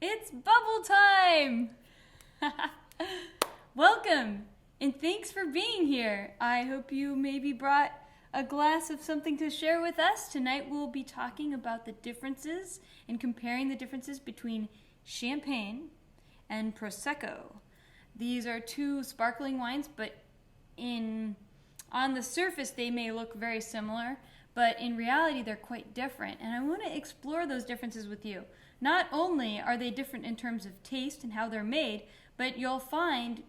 It's bubble time! Welcome, and thanks for being here. I hope you maybe brought a glass of something to share with us. Tonight we'll be talking about the differences and comparing the differences between Champagne and Prosecco. These are two sparkling wines, but on the surface they may look very similar, but in reality they're quite different, and I want to explore those differences with you. Not only are they different in terms of taste and how they're made, but you'll find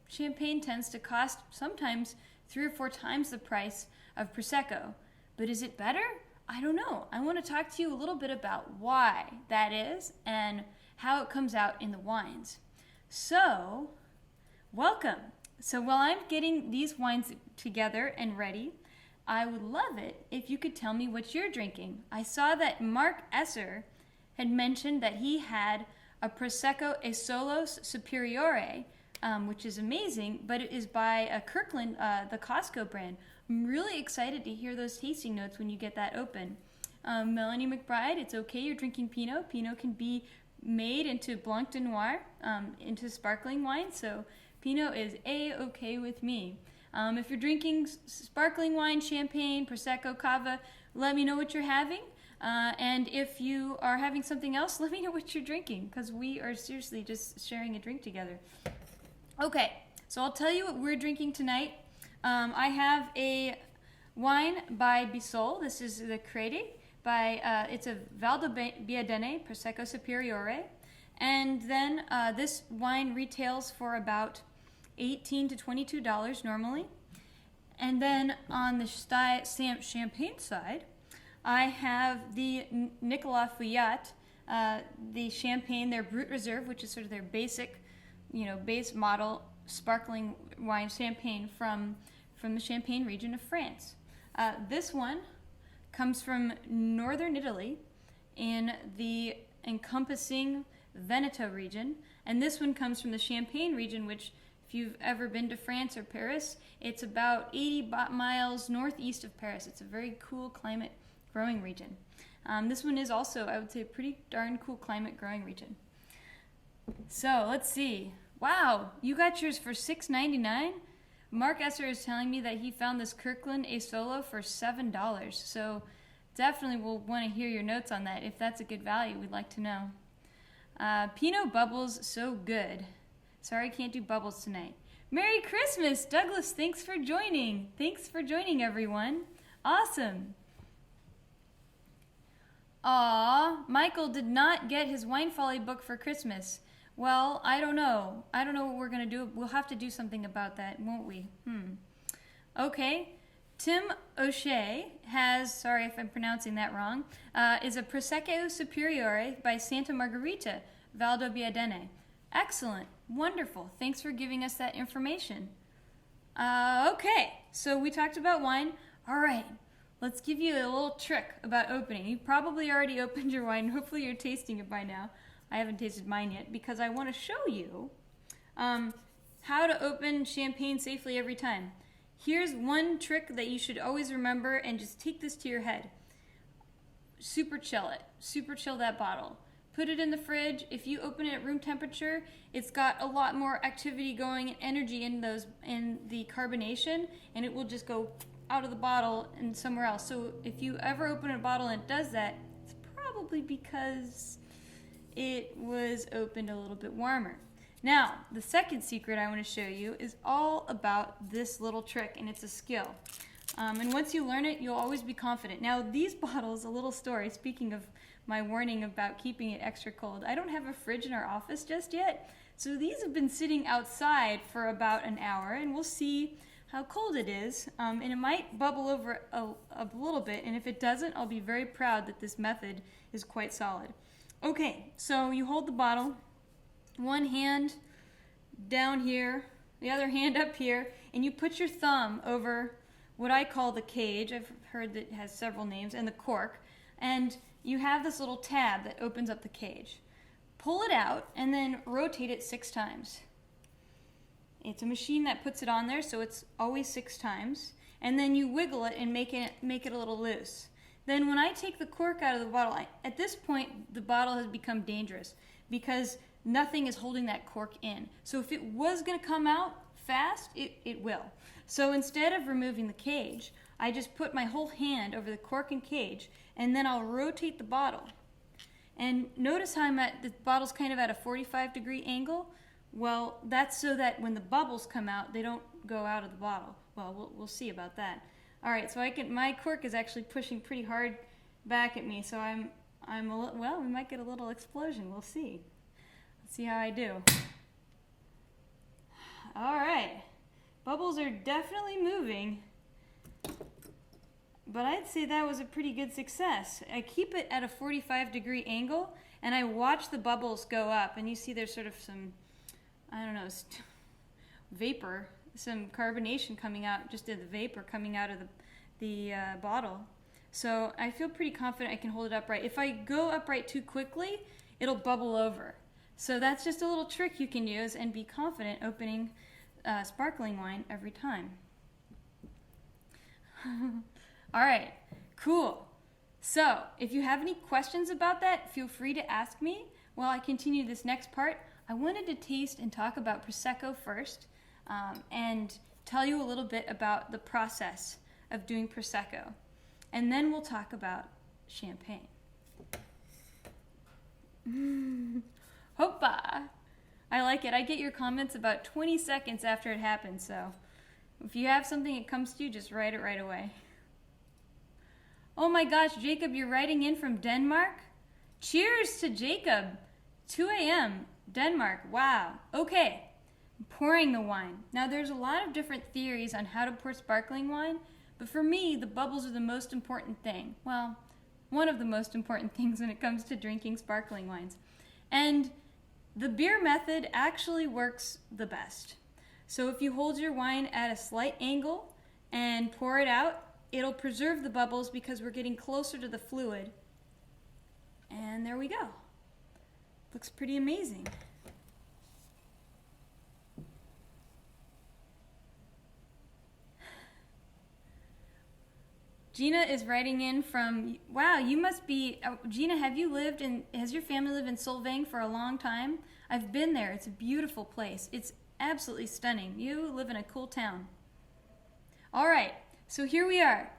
Champagne tends to cost sometimes 3 or 4 times the price of Prosecco. But is it better? I don't know. I want to talk to you a little bit about why that is and how it comes out in the wines. So, welcome. So while I'm getting these wines together and ready, I would love it if you could tell me what you're drinking. I saw that Mark Esser had mentioned that he had a Prosecco Superiore, which is amazing, but it is by a Kirkland, the Costco brand. I'm really excited to hear those tasting notes when you get that open. Melanie McBride, it's okay you're drinking Pinot. Pinot can be made into Blanc de Noir, into sparkling wine, so Pinot is A-okay with me. If you're drinking sparkling wine, Champagne, Prosecco, Cava, let me know what you're having. And if you are having something else, let me know what you're drinking, because we are seriously just sharing a drink together. Okay, so I'll tell you what we're drinking tonight. I have a wine by Bissol. This is the Credi it's a Valdobbiadene Prosecco Superiore. And then this wine retails for about $18 to $22 normally. And then on the Champagne side, I have the Nicolas Feuillat, the Champagne, their Brut Reserve, which is sort of their basic, base model sparkling wine Champagne from the Champagne region of France. This one comes from northern Italy in the encompassing Veneto region, and this one comes from the Champagne region, which, if you've ever been to France or Paris, it's about 80 miles northeast of Paris. It's a very cool climate growing region. This one is also, I would say, a pretty darn cool climate growing region. So let's see. Wow, you got yours for $6.99? Mark Esser is telling me that he found this Kirkland A Solo for $7. So definitely we'll want to hear your notes on that. If that's a good value, we'd like to know. Pinot Bubbles, so good. Sorry I can't do bubbles tonight. Merry Christmas! Douglas, thanks for joining. Thanks for joining, everyone. Awesome. Aw, Michael did not get his Wine Folly book for Christmas. Well, I don't know. I don't know what we're going to do. We'll have to do something about that, won't we? Okay. Tim O'Shea has, sorry if I'm pronouncing that wrong, is a Prosecco Superiore by Santa Margherita, Valdobbiadene. Excellent. Wonderful. Thanks for giving us that information. Okay, so we talked about wine. All right, let's give you a little trick about opening. You probably already opened your wine. Hopefully you're tasting it by now. I haven't tasted mine yet because I want to show you how to open champagne safely every time. Here's one trick that you should always remember, and just take this to your head. Super chill it. Super chill that bottle. Put it in the fridge. If you open it at room temperature, it's got a lot more activity going and energy in the carbonation, and it will just go out of the bottle and somewhere else. So if you ever open a bottle and it does that, it's probably because it was opened a little bit warmer. Now, the second secret I want to show you is all about this little trick, and it's a skill. And once you learn it, you'll always be confident. Now, these bottles, a little story, speaking of my warning about keeping it extra cold, I don't have a fridge in our office just yet, so these have been sitting outside for about an hour, and we'll see how cold it is, and it might bubble over a little bit, and if it doesn't, I'll be very proud that this method is quite solid. Okay, so you hold the bottle, one hand down here, the other hand up here, and you put your thumb over what I call the cage. I've heard that it has several names, and the cork, and you have this little tab that opens up the cage. Pull it out and then rotate it 6 times. It's a machine that puts it on there, so it's always 6 times, and then you wiggle it and make it a little loose. Then when I take the cork out of the bottle, at this point the bottle has become dangerous because nothing is holding that cork in. So if it was going to come out fast, it will. So instead of removing the cage, I just put my whole hand over the cork and cage, and then I'll rotate the bottle. And notice how the bottle's kind of at a 45-degree angle. Well, that's so that when the bubbles come out, they don't go out of the bottle. Well, we'll see about that. All right, so my cork is actually pushing pretty hard back at me, so we might get a little explosion. We'll see. Let's see how I do. All right, bubbles are definitely moving, but I'd say that was a pretty good success. I keep it at a 45-degree angle, and I watch the bubbles go up, and you see there's sort of some, I don't know, vapor, some carbonation coming out, just the vapor coming out of the bottle. So I feel pretty confident I can hold it upright. If I go upright too quickly, it'll bubble over. So that's just a little trick you can use and be confident opening sparkling wine every time. All right, cool. So if you have any questions about that, feel free to ask me while I continue this next part. I wanted to taste and talk about Prosecco first, and tell you a little bit about the process of doing Prosecco. And then we'll talk about champagne. Hoppa! I like it. I get your comments about 20 seconds after it happens, so if you have something that comes to you, just write it right away. Oh my gosh, Jacob, you're writing in from Denmark? Cheers to Jacob! 2 a.m. Denmark. Wow. Okay. Pouring the wine. Now there's a lot of different theories on how to pour sparkling wine, but for me, the bubbles are the most important thing. Well, one of the most important things when it comes to drinking sparkling wines. And the beer method actually works the best. So if you hold your wine at a slight angle and pour it out, it'll preserve the bubbles because we're getting closer to the fluid. And there we go. Looks pretty amazing. Gina is writing in from, wow, you must be, Gina, has your family lived in Solvang for a long time? I've been there. It's a beautiful place. It's absolutely stunning. You live in a cool town. All right, so here we are.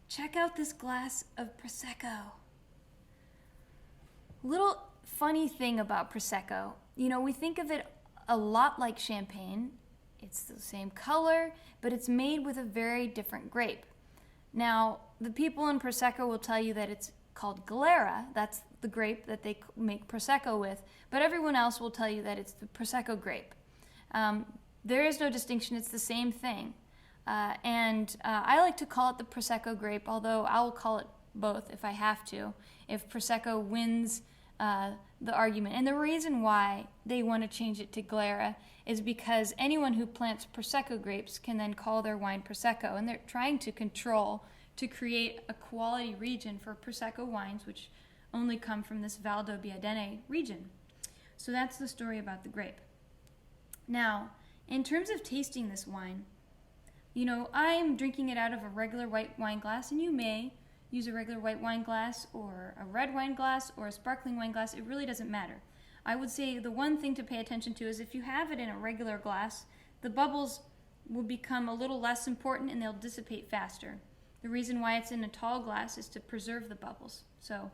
Check out this glass of Prosecco. Little funny thing about Prosecco, we think of it a lot like champagne. It's the same color, but it's made with a very different grape. Now, the people in Prosecco will tell you that it's called Glera. That's the grape that they make Prosecco with, but everyone else will tell you that it's the Prosecco grape. There is no distinction. It's the same thing. I like to call it the Prosecco grape, although I'll call it both if I have to, if Prosecco wins the argument. And the reason why they want to change it to Glera is because anyone who plants Prosecco grapes can then call their wine Prosecco, and they're trying to create a quality region for Prosecco wines, which only come from this Val d'Obiadene region. So that's the story about the grape. Now, in terms of tasting this wine, I'm drinking it out of a regular white wine glass, and you may use a regular white wine glass or a red wine glass or a sparkling wine glass. It really doesn't matter. I would say the one thing to pay attention to is if you have it in a regular glass, the bubbles will become a little less important and they'll dissipate faster. The reason why it's in a tall glass is to preserve the bubbles. So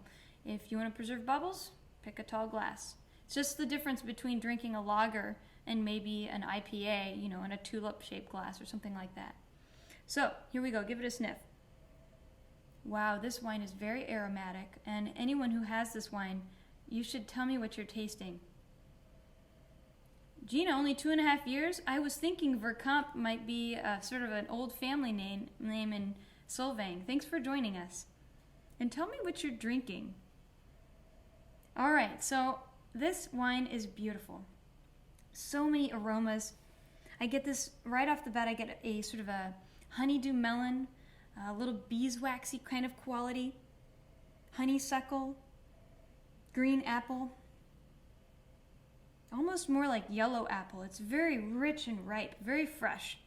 if you want to preserve bubbles, pick a tall glass. It's just the difference between drinking a lager and maybe an IPA, in a tulip-shaped glass or something like that. So here we go. Give it a sniff. Wow, this wine is very aromatic, and anyone who has this wine, you should tell me what you're tasting. Gina, only 2.5 years? I was thinking Verkamp might be sort of an old family name in Solvang. Thanks for joining us. And tell me what you're drinking. All right, so this wine is beautiful. So many aromas. I get this right off the bat. I get a sort of a honeydew melon, a little beeswaxy kind of quality, honeysuckle, green apple, almost more like yellow apple. It's very rich and ripe, very fresh.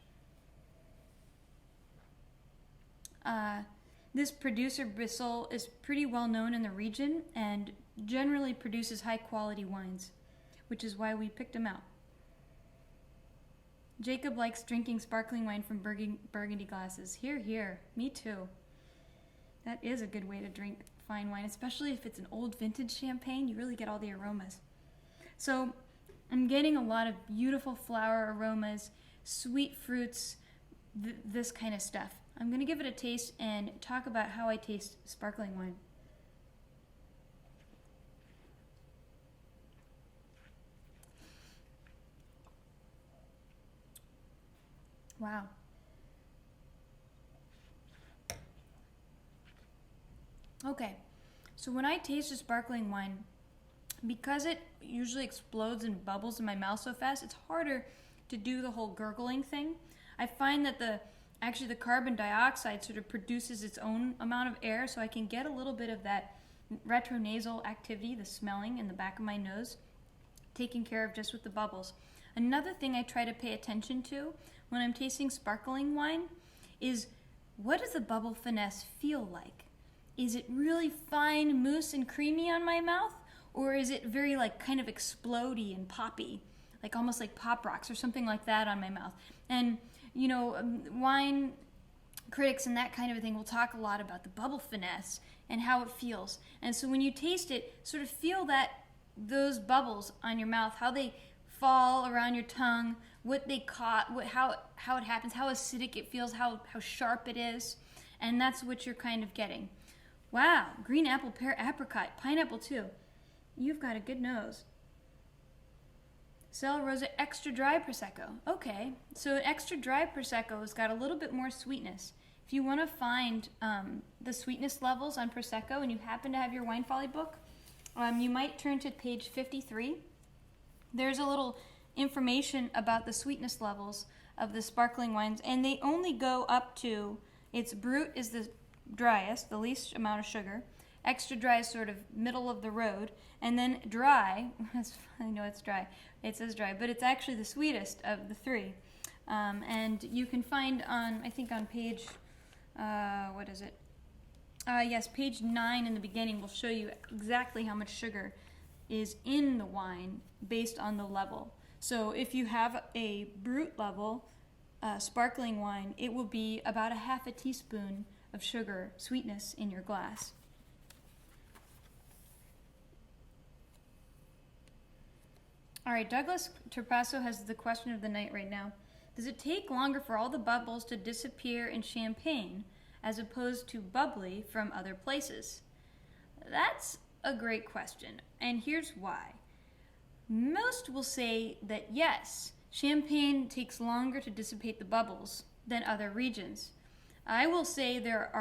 This producer, Bissell, is pretty well known in the region and generally produces high quality wines, which is why we picked him out. Jacob likes drinking sparkling wine from burgundy glasses. Here, here. Me too. That is a good way to drink fine wine, especially if it's an old vintage champagne. You really get all the aromas. So I'm getting a lot of beautiful flower aromas, sweet fruits, this kind of stuff. I'm going to give it a taste and talk about how I taste sparkling wine. Wow. Okay, so when I taste a sparkling wine, because it usually explodes and bubbles in my mouth so fast, it's harder to do the whole gurgling thing. I find that the carbon dioxide sort of produces its own amount of air, so I can get a little bit of that retronasal activity, the smelling in the back of my nose, taken care of just with the bubbles. Another thing I try to pay attention to when I'm tasting sparkling wine is, what does the bubble finesse feel like? Is it really fine mousse and creamy on my mouth? Or is it very like kind of explodey and poppy, like almost like pop rocks or something like that on my mouth? And you know, wine critics and that kind of a thing will talk a lot about the bubble finesse and how it feels. And so when you taste it, sort of feel that those bubbles on your mouth, how they fall around your tongue, what they caught, how it happens, how acidic it feels, how sharp it is, and that's what you're kind of getting. Wow, green apple, pear, apricot, pineapple too. You've got a good nose. Cella Rosa extra dry Prosecco. Okay, so an extra dry Prosecco has got a little bit more sweetness. If you want to find the sweetness levels on Prosecco and you happen to have your Wine Folly book, you might turn to page 53. There's a little information about the sweetness levels of the sparkling wines, and they only go up to, it's Brut is the driest, the least amount of sugar. Extra dry is sort of middle of the road, and then dry, I know it's dry, it says dry, but it's actually the sweetest of the three. And you can find on, I think on page, what is it? Yes, page 9 in the beginning will show you exactly how much sugar is in the wine based on the level. So if you have a Brut level sparkling wine, it will be about a half a teaspoon of sugar sweetness in your glass. All right, Douglas Terpasso has the question of the night right now. Does it take longer for all the bubbles to disappear in champagne as opposed to bubbly from other places? That's a great question, and here's why. Most will say that yes, champagne takes longer to dissipate the bubbles than other regions. I will say there's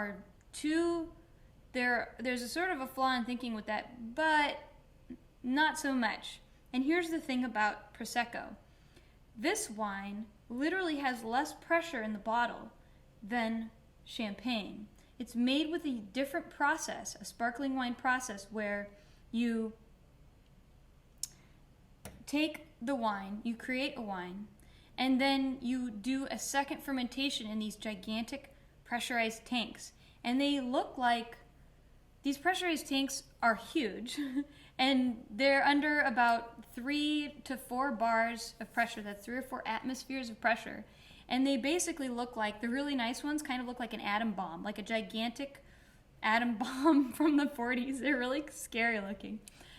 a sort of a flaw in thinking with that, but not so much. And here's the thing about Prosecco. This wine literally has less pressure in the bottle than champagne. It's made with a different process, a sparkling wine process, where you take the wine, you create a wine, and then you do a second fermentation in these gigantic pressurized tanks. And they look like, these pressurized tanks are huge, and they're under about 3 to 4 bars of pressure. That's 3 or 4 atmospheres of pressure. And they basically look like, the really nice ones kind of look like an atom bomb, like a gigantic atom bomb from the 40s. They're really scary looking.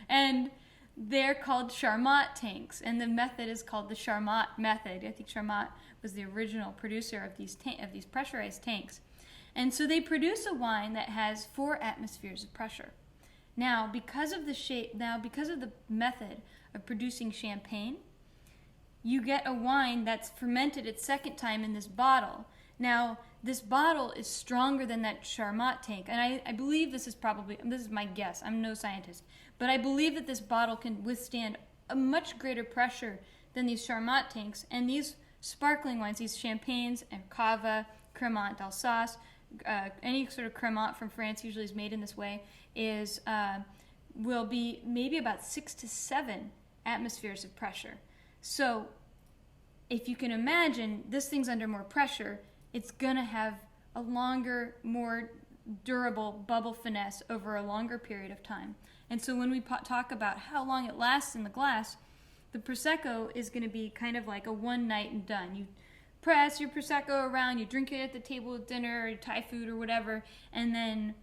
And they're called Charmat tanks, and the method is called the Charmat method. I think Charmat was the original producer of these pressurized tanks. And so they produce a wine that has 4 atmospheres of pressure. Now, because of the method of producing champagne, you get a wine that's fermented its second time in this bottle. Now, this bottle is stronger than that Charmat tank, and I believe this is my guess, I'm no scientist, but I believe that this bottle can withstand a much greater pressure than these Charmat tanks, and these sparkling wines, these champagnes and cava, Cremant d'Alsace, any sort of Cremant from France usually is made in this way, will be maybe about 6 to 7 atmospheres of pressure. So if you can imagine, this thing's under more pressure, it's going to have a longer, more durable bubble finesse over a longer period of time. And so when we talk about how long it lasts in the glass, the Prosecco is going to be kind of like a one night and done. You press your Prosecco around, you drink it at the table at dinner or Thai food or whatever, and then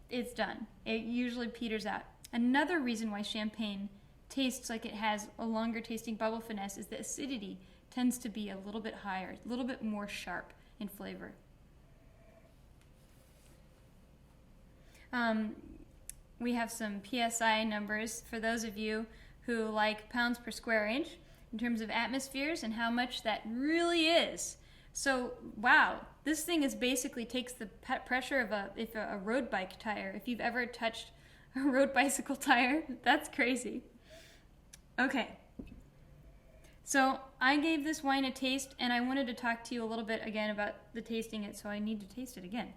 it's done. It usually peters out. Another reason why champagne tastes like it has a longer tasting bubble finesse is the acidity tends to be a little bit higher, a little bit more sharp in flavor. We have some PSI numbers for those of you who like pounds per square inch in terms of atmospheres and how much that really is. So, wow, this thing is basically takes the pressure of a road bike tire. If you've ever touched a road bicycle tire, that's crazy. Okay, so I gave this wine a taste, and I wanted to talk to you a little bit again about the tasting it, so I need to taste it again.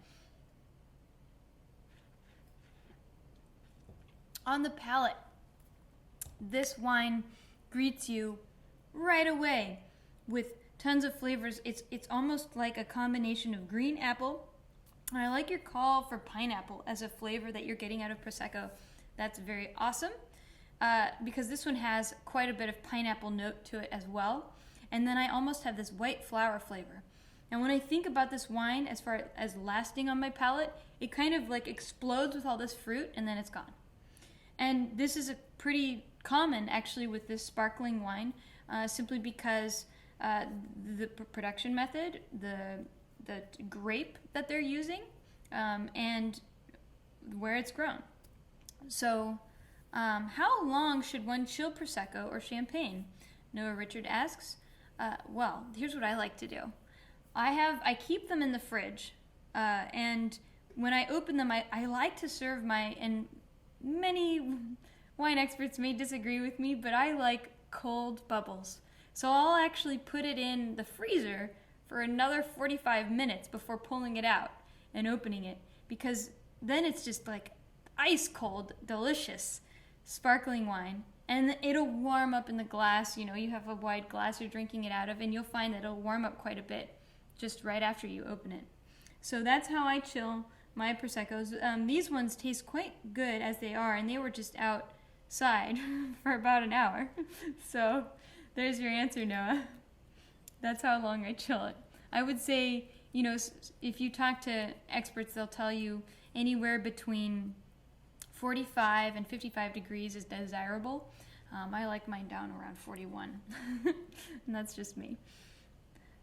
On the palate, this wine greets you right away with tons of flavors. It's almost like a combination of green apple, and I like your call for pineapple as a flavor that you're getting out of Prosecco. That's very awesome, because this one has quite a bit of pineapple note to it as well. And then I almost have this white flower flavor. And when I think about this wine as far as lasting on my palate, it kind of like explodes with all this fruit and then it's gone. And this is a pretty common actually with this sparkling wine, simply because the production method, the grape that they're using, and where it's grown. So, how long should one chill Prosecco or champagne? Noah Richard asks. Well, here's what I like to do. I keep them in the fridge, and when I open them, I like to serve and many wine experts may disagree with me, but I like cold bubbles. So I'll actually put it in the freezer for another 45 minutes before pulling it out and opening it, because then it's just like ice cold, delicious sparkling wine, and it'll warm up in the glass. You know, you have a wide glass you're drinking it out of, and you'll find that it'll warm up quite a bit just right after you open it. So that's how I chill my Proseccos. These ones taste quite good as they are, and they were just outside for about an hour. So there's your answer, Noah. That's how long I chill it. I would say, you know, if you talk to experts, they'll tell you anywhere between 45 and 55 degrees is desirable. I like mine down around 41, and that's just me.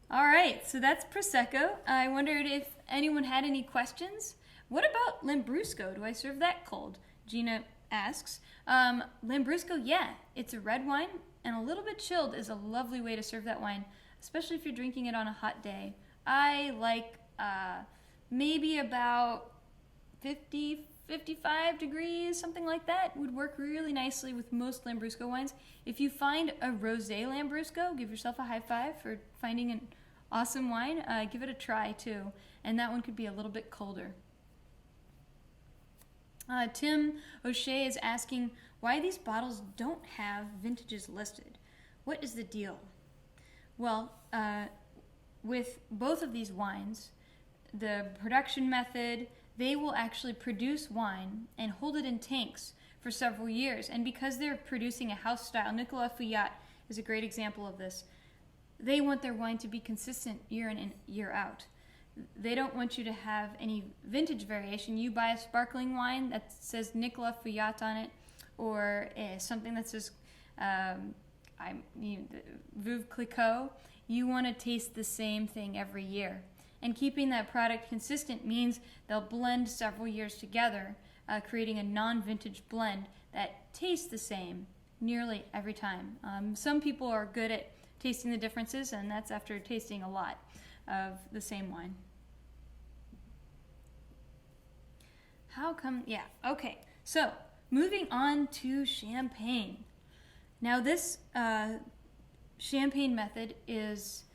All right, so that's Prosecco. I wondered if anyone had any questions. What about Lambrusco? Do I serve that cold? Gina asks. Lambrusco, yeah, it's a red wine, and a little bit chilled is a lovely way to serve that wine, especially if you're drinking it on a hot day. I like maybe about 50, 55 degrees, something like that, would work really nicely with most Lambrusco wines. If you find a rosé Lambrusco, give yourself a high five for finding an awesome wine. Give it a try too, and that one could be a little bit colder. Tim O'Shea is asking why these bottles don't have vintages listed. What is the deal? Well, with both of these wines, the production method, they will actually produce wine and hold it in tanks for several years. And because they're producing a house style, Nicolas Fouillat is a great example of this. They want their wine to be consistent year in and year out. They don't want you to have any vintage variation. You buy a sparkling wine that says Nicolas Fouillat on it, or something that says Veuve Clicquot. You want to taste the same thing every year. And keeping that product consistent means they'll blend several years together, creating a non-vintage blend that tastes the same nearly every time. Some people are good at tasting the differences, and that's after tasting a lot of the same wine. How come? Yeah, okay. So, moving on to champagne. Now, this champagne method is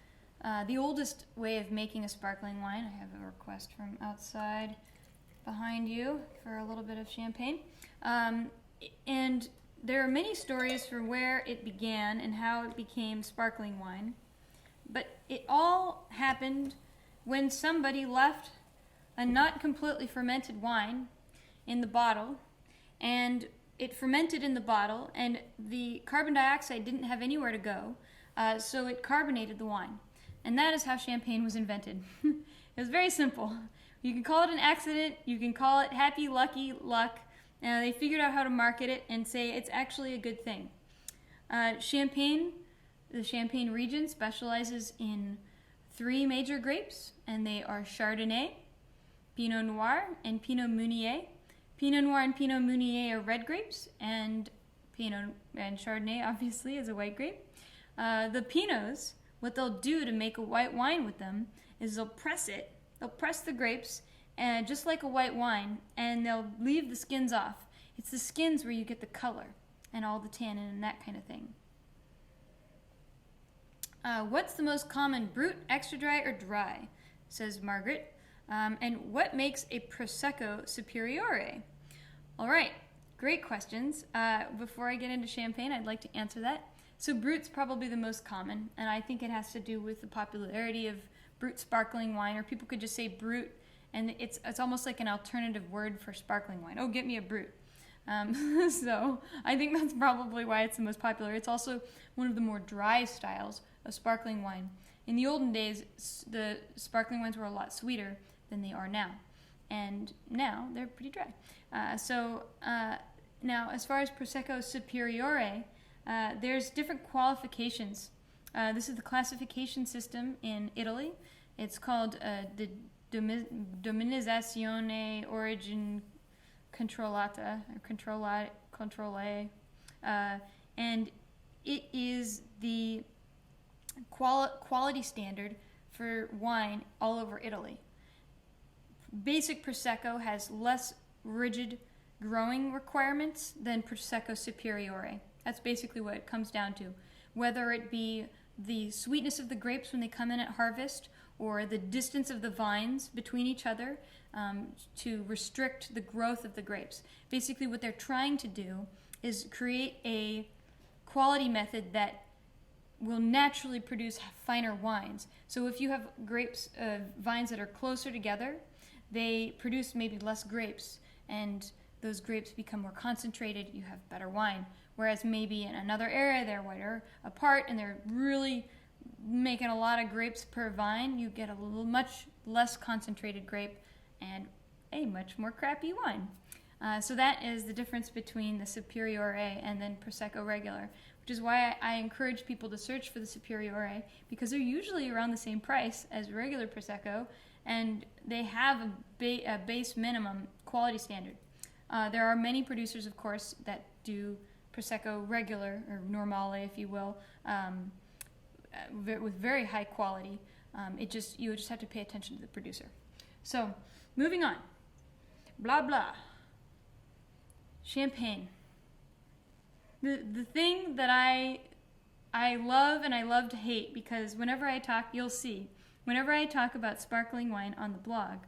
the oldest way of making a sparkling wine. I have a request from outside behind you for a little bit of champagne. And there are many stories for where it began and how it became sparkling wine. But it all happened when somebody left a not completely fermented wine in the bottle, and it fermented in the bottle, and the carbon dioxide didn't have anywhere to go, so it carbonated the wine. And that is how champagne was invented. It was very simple. You can call it an accident, you can call it happy, lucky, luck. They figured out how to market it and say it's actually a good thing. Champagne, the Champagne region, specializes in 3 major grapes, and they are Chardonnay, Pinot Noir, and Pinot Meunier. Pinot Noir and Pinot Meunier are red grapes, and Chardonnay obviously is a white grape. The Pinots, what they'll do to make a white wine with them is they'll press it. They'll press the grapes, and just like a white wine, and they'll leave the skins off. It's the skins where you get the color and all the tannin and that kind of thing. What's the most common, brut, extra dry, or dry? Says Margaret. And what makes a Prosecco Superiore? All right, great questions. Before I get into champagne, I'd like to answer that. So brut's probably the most common, and I think it has to do with the popularity of brut sparkling wine, or people could just say brut, and it's almost like an alternative word for sparkling wine. Oh, get me a brut. So I think that's probably why it's the most popular. It's also one of the more dry styles of sparkling wine. In the olden days, the sparkling wines were a lot sweeter than they are now, and now they're pretty dry. Now, as far as Prosecco Superiore, there's different qualifications. This is the classification system in Italy. It's called the Dominizzazione Origine Controllata, or Controlle, and it is the quality standard for wine all over Italy. Basic Prosecco has less rigid growing requirements than Prosecco Superiore. That's basically what it comes down to. Whether it be the sweetness of the grapes when they come in at harvest, or the distance of the vines between each other to restrict the growth of the grapes. Basically what they're trying to do is create a quality method that will naturally produce finer wines. So if you have vines that are closer together, they produce maybe less grapes, and those grapes become more concentrated, you have better wine. Whereas maybe in another area, they're wider apart, and they're really making a lot of grapes per vine, you get a much less concentrated grape and a much more crappy wine. So that is the difference between the Superiore and then Prosecco regular, which is why I encourage people to search for the Superiore, because they're usually around the same price as regular Prosecco, and they have a base minimum quality standard. There are many producers, of course, that do Prosecco regular, or normale, if you will, with very high quality. You just have to pay attention to the producer. So, moving on. Blah, blah. Champagne. The thing that I love and I love to hate, because whenever I talk, you'll see, whenever I talk about sparkling wine on the blog,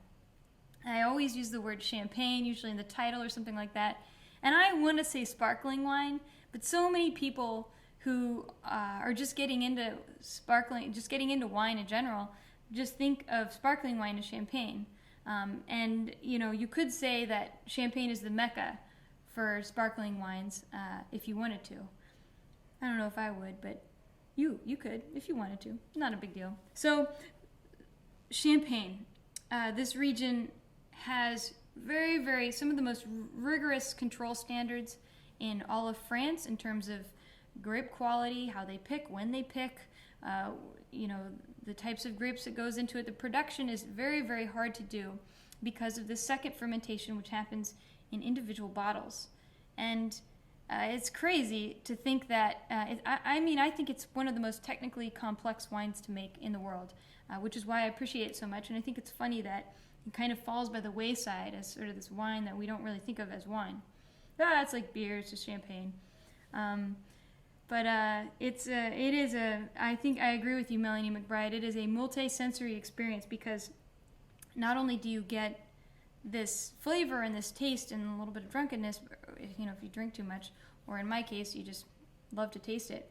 I always use the word champagne, usually in the title or something like that. And I want to say sparkling wine, but so many people who are just getting into wine in general, just think of sparkling wine as champagne. And you could say that champagne is the mecca for sparkling wines if you wanted to. I don't know if I would, but you could if you wanted to. Not a big deal. So, Champagne. This region has some of the most rigorous control standards in all of France in terms of grape quality, how they pick, when they pick, the types of grapes that goes into it. The production is very, very hard to do because of the second fermentation, which happens in individual bottles. And it's crazy to think that, I think it's one of the most technically complex wines to make in the world, which is why I appreciate it so much. And I think it's funny that it kind of falls by the wayside as sort of this wine that we don't really think of as wine. It's like beer, it's just champagne. But I think I agree with you, Melanie McBride. It is a multi-sensory experience, because not only do you get this flavor and this taste and a little bit of drunkenness, if you drink too much, or in my case, you just love to taste it,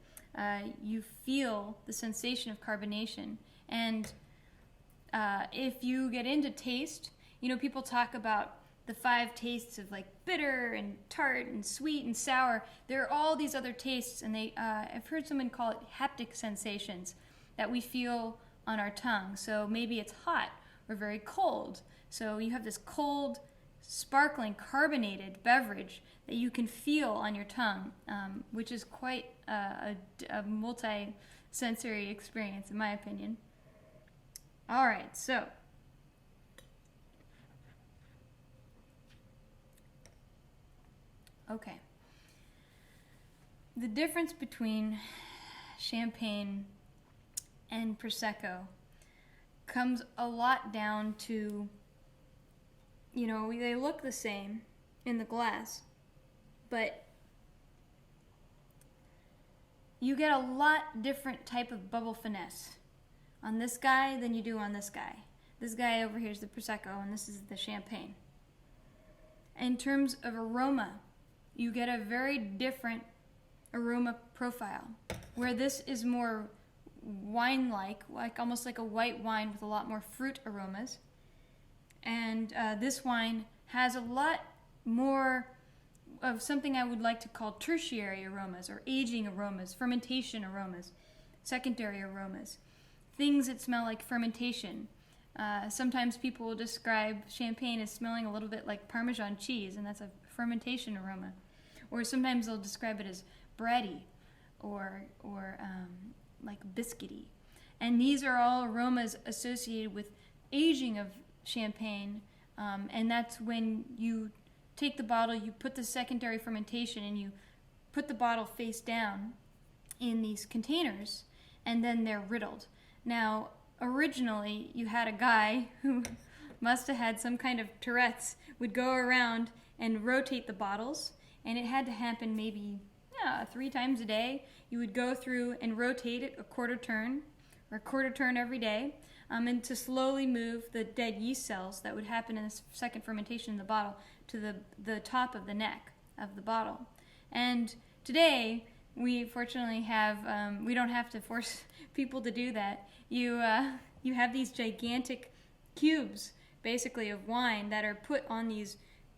you feel the sensation of carbonation. And if you get into taste, People talk about the 5 tastes of like bitter and tart and sweet and sour. There are all these other tastes, and I've heard someone call it haptic sensations that we feel on our tongue. So maybe it's hot or very cold. So you have this cold, sparkling, carbonated beverage that you can feel on your tongue, which is quite a multi-sensory experience, in my opinion. All right, so okay. The difference between Champagne and Prosecco comes a lot down to, they look the same in the glass, but you get a lot different type of bubble finesse on this guy than you do on this guy. This guy over here is the Prosecco, and this is the Champagne. In terms of aroma, you get a very different aroma profile, where this is more wine-like, like almost like a white wine with a lot more fruit aromas. And this wine has a lot more of something I would like to call tertiary aromas, or aging aromas, fermentation aromas, secondary aromas, things that smell like fermentation. Sometimes people will describe Champagne as smelling a little bit like Parmesan cheese, and that's a fermentation aroma. Or sometimes they'll describe it as bready or like biscuity. And these are all aromas associated with aging of Champagne, and that's when you take the bottle, you put the secondary fermentation, and you put the bottle face down in these containers, and then they're riddled. Now, originally, you had a guy who must have had some kind of Tourette's, would go around and rotate the bottles, and it had to happen maybe 3 times a day. You would go through and rotate it a quarter turn every day, and to slowly move the dead yeast cells that would happen in the second fermentation in the bottle to the top of the neck of the bottle. And today, we fortunately have, we don't have to force people to do that. You have these gigantic cubes, basically, of wine that are put on these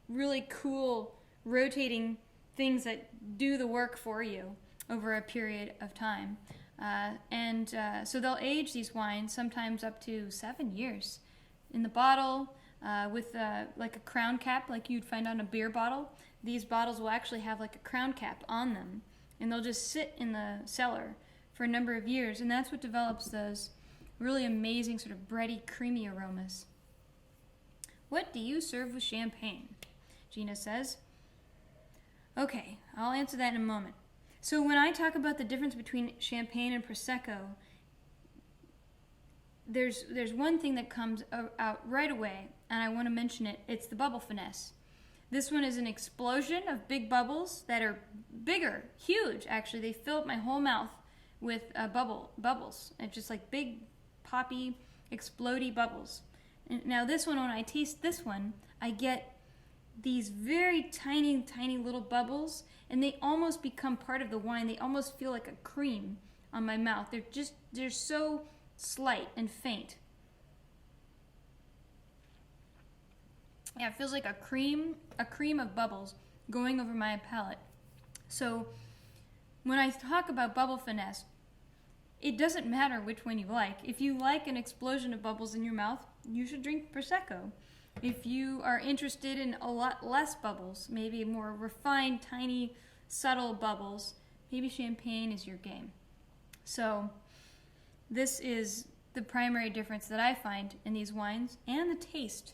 really cool rotating things that do the work for you over a period of time. So they'll age these wines sometimes up to 7 years in the bottle with like a crown cap like you'd find on a beer bottle. These bottles will actually have like a crown cap on them, and they'll just sit in the cellar for a number of years, and that's what develops those really amazing sort of bready, creamy aromas. What do you serve with Champagne? Gina says. Okay, I'll answer that in a moment. So when I talk about the difference between Champagne and Prosecco, there's one thing that comes out right away, and I want to mention it. It's the bubble finesse. This one is an explosion of big bubbles that are bigger, huge, actually. They fill up my whole mouth with bubbles. It's just like big, poppy, explodey bubbles. And now this one, when I taste this one, I get these very tiny, tiny little bubbles, and they almost become part of the wine. They almost feel like a cream on my mouth. They're so slight and faint. Yeah, it feels like a cream of bubbles going over my palate. So when I talk about bubble finesse, it doesn't matter which one you like. If you like an explosion of bubbles in your mouth, you should drink Prosecco. If you are interested in a lot less bubbles, maybe more refined, tiny, subtle bubbles, maybe Champagne is your game. So this is the primary difference that I find in these wines, and the taste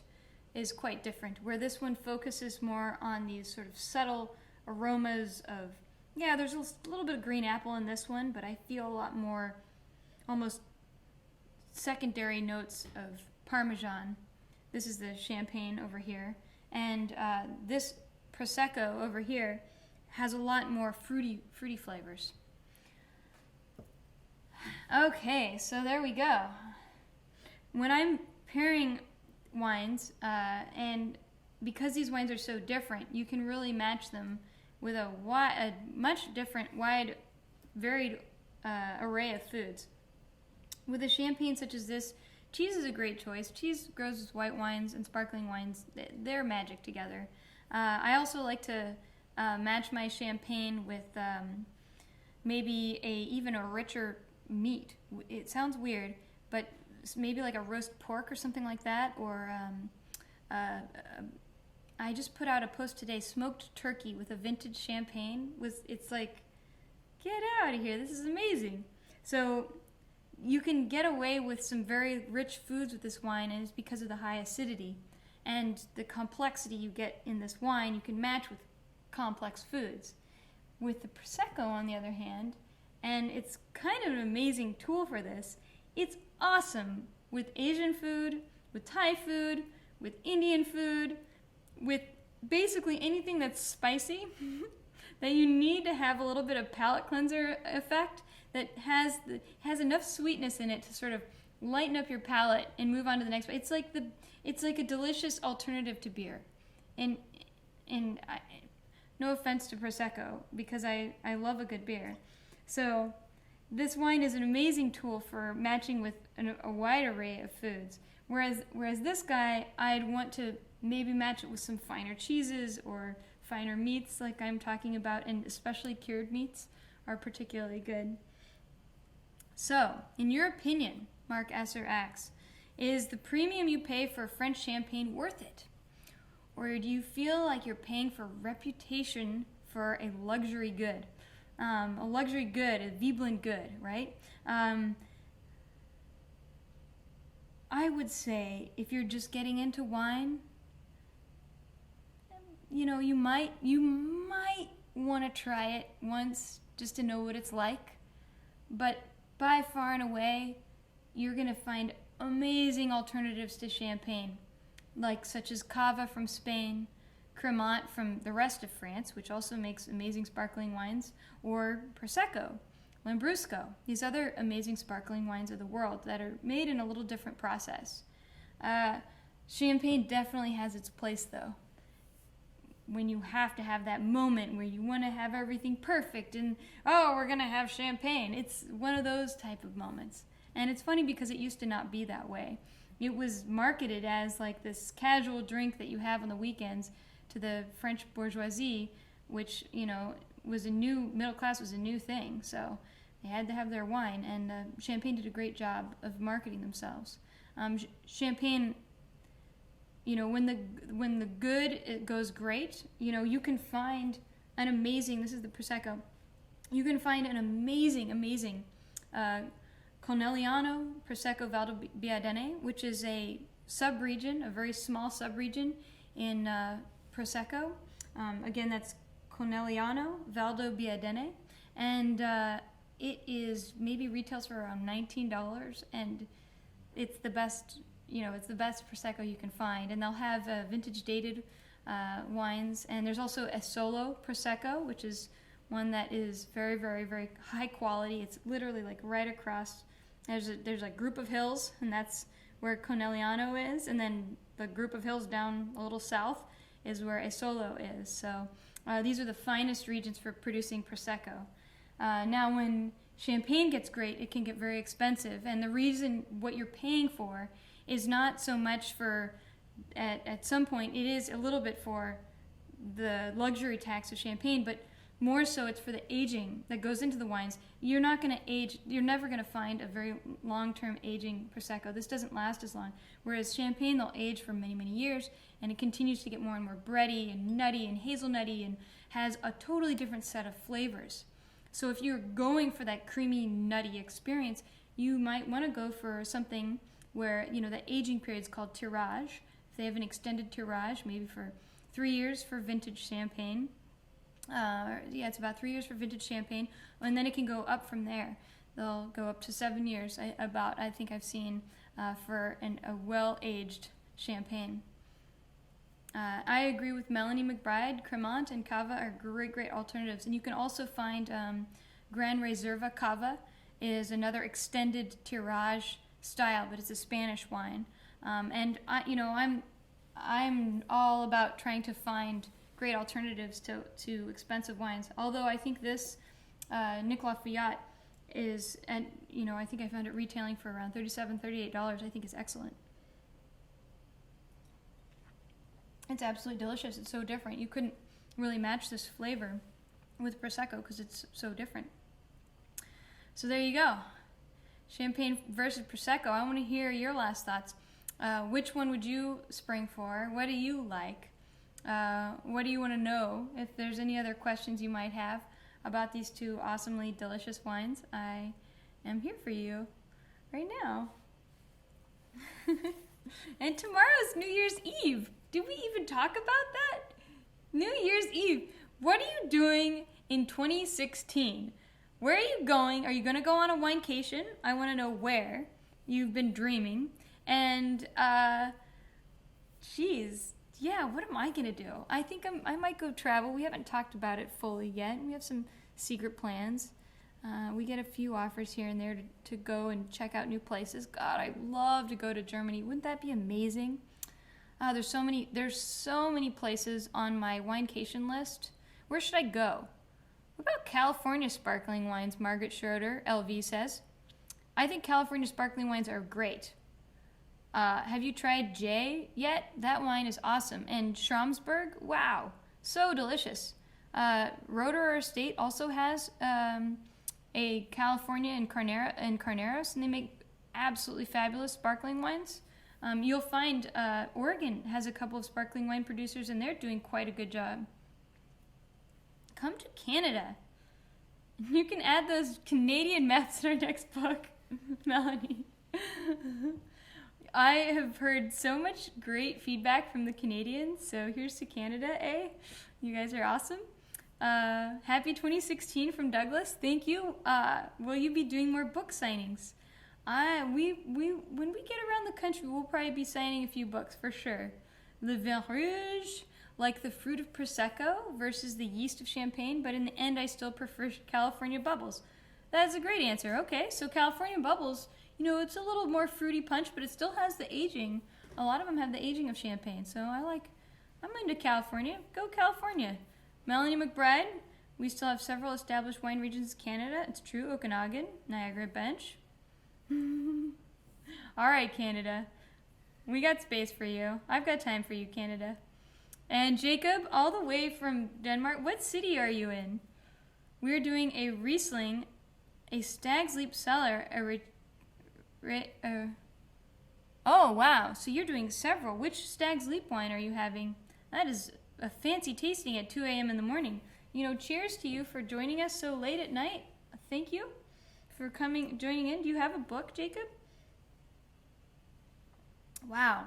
is quite different, where this one focuses more on these sort of subtle aromas of, there's a little bit of green apple in this one, but I feel a lot more almost secondary notes of Parmesan. This is the Champagne over here, and this Prosecco over here has a lot more fruity flavors. Okay, so there we go. When I'm pairing wines, and because these wines are so different, you can really match them with a much different, wide, varied array of foods. With a Champagne such as this, cheese is a great choice. Cheese grows with white wines and sparkling wines. They're magic together. I also like to match my champagne with maybe even a richer meat. It sounds weird, but maybe like a roast pork or something like that, or I just put out a post today, smoked turkey with a vintage champagne. It's like, get out of here, this is amazing. So you can get away with some very rich foods with this wine, and it's because of the high acidity. And the complexity you get in this wine, you can match with complex foods. With the Prosecco, on the other hand, and it's kind of an amazing tool for this, it's awesome with Asian food, with Thai food, with Indian food, with basically anything that's spicy that you need to have a little bit of palate cleanser effect that has enough sweetness in it to sort of lighten up your palate and move on to the next one. It's like a delicious alternative to beer. And no offense to Prosecco, because I love a good beer. So this wine is an amazing tool for matching with a wide array of foods. Whereas this guy, I'd want to maybe match it with some finer cheeses or finer meats like I'm talking about, and especially cured meats are particularly good. So, in your opinion, Mark Esser asks, is the premium you pay for French champagne worth it? Or do you feel like you're paying for reputation for a luxury good? A luxury good, a Veblen good, right? I would say if you're just getting into wine, you might want to try it once just to know what it's like. But by far and away, you're going to find amazing alternatives to champagne, such as Cava from Spain, Cremant from the rest of France, which also makes amazing sparkling wines, or Prosecco, Lambrusco, these other amazing sparkling wines of the world that are made in a little different process. Champagne definitely has its place, though. When you have to have that moment where you want to have everything perfect and, we're going to have champagne. It's one of those type of moments. And it's funny because it used to not be that way. It was marketed as like this casual drink that you have on the weekends to the French bourgeoisie, which, was middle class was a new thing. So they had to have their wine, and Champagne did a great job of marketing themselves. Champagne, when the good it goes great, you can find an amazing, this is the Prosecco, you can find an amazing Conegliano Prosecco Valdobbiadene, which is a sub-region, a very small sub-region in Prosecco. Again, that's Conegliano Valdobbiadene, and it is maybe retails for around $19, and it's the best. It's the best Prosecco you can find, and they'll have vintage dated wines, and there's also a solo Prosecco, which is one that is very, very, very high quality. It's literally like right across. There's a group of hills, and that's where Conegliano is, and then the group of hills down a little south is where a solo is. So these are the finest regions for producing Prosecco. Now, when champagne gets great, it can get very expensive, and the reason what you're paying for is not so much for, at some point, it is a little bit for the luxury tax of champagne, but more so it's for the aging that goes into the wines. You're not going to age, you're never going to find a very long-term aging Prosecco. This doesn't last as long. Whereas champagne, they'll age for many, many years, and it continues to get more and more bready and nutty and hazelnutty and has a totally different set of flavors. So if you're going for that creamy, nutty experience, you might want to go for something where, the aging period is called tirage. If they have an extended tirage, maybe for 3 years for vintage champagne. It's about 3 years for vintage champagne, and then it can go up from there. They'll go up to 7 years, I think I've seen, for a well-aged champagne. I agree with Melanie McBride. Cremant and Cava are great alternatives. And you can also find Gran Reserva Cava is another extended tirage style, but it's a Spanish wine. And I'm all about trying to find great alternatives to expensive wines. Although I think this Nicolas Feuillatte is, and I think I found it retailing for around $37, $38. I think is excellent. It's absolutely delicious. It's so different. You couldn't really match this flavor with Prosecco because it's so different. So there you go. Champagne versus Prosecco. I want to hear your last thoughts. Which one would you spring for? What do you like? What do you want to know? If there's any other questions you might have about these two awesomely delicious wines, I am here for you right now. And tomorrow's New Year's Eve. Did we even talk about that? New Year's Eve. What are you doing in 2016? Where are you going? Are you going to go on a winecation? I want to know where. You've been dreaming. And, geez, yeah, what am I going to do? I think I might go travel. We haven't talked about it fully yet. We have some secret plans. We get a few offers here and there to go and check out new places. God, I'd love to go to Germany. Wouldn't that be amazing? There's so many places on my winecation list. Where should I go? What about California sparkling wines? Margaret Schroeder, LV says. I think California sparkling wines are great. Have you tried J yet? That wine is awesome. And Schramsberg, wow, so delicious. Roederer Estate also has a California in Carneros, and they make absolutely fabulous sparkling wines. You'll find Oregon has a couple of sparkling wine producers, and they're doing quite a good job. Come to Canada. You can add those Canadian maps in our next book, Melanie. I have heard so much great feedback from the Canadians, so here's to Canada, eh? You guys are awesome. Happy 2016 from Douglas. Thank you. Will you be doing more book signings? When we get around the country, we'll probably be signing a few books for sure. Le Vin Rouge, like the fruit of Prosecco versus the yeast of Champagne, but in the end, I still prefer California Bubbles. That's a great answer. Okay, so California Bubbles, it's a little more fruity punch, but it still has the aging. A lot of them have the aging of Champagne, so I'm into California. Go California. Melanie McBride, we still have several established wine regions in Canada. It's true, Okanagan, Niagara Bench. All right, Canada. We got space for you. I've got time for you, Canada. And Jacob, all the way from Denmark, what city are you in? We're doing a Riesling, a Stag's Leap Cellar, oh, wow. So you're doing several. Which Stag's Leap wine are you having? That is a fancy tasting at 2 a.m. in the morning. Cheers to you for joining us so late at night. Thank you for joining in. Do you have a book, Jacob? Wow.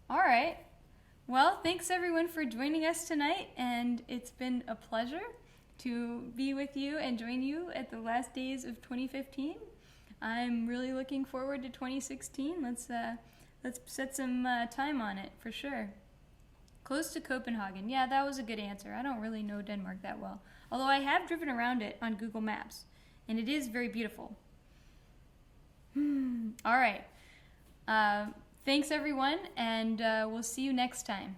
All right. Well, thanks everyone for joining us tonight, and it's been a pleasure to be with you and join you at the last days of 2015. I'm really looking forward to 2016. Let's set some time on it for sure. Close to Copenhagen. Yeah, that was a good answer. I don't really know Denmark that well, although I have driven around it on Google Maps, and it is very beautiful. All right. Thanks, everyone, and we'll see you next time.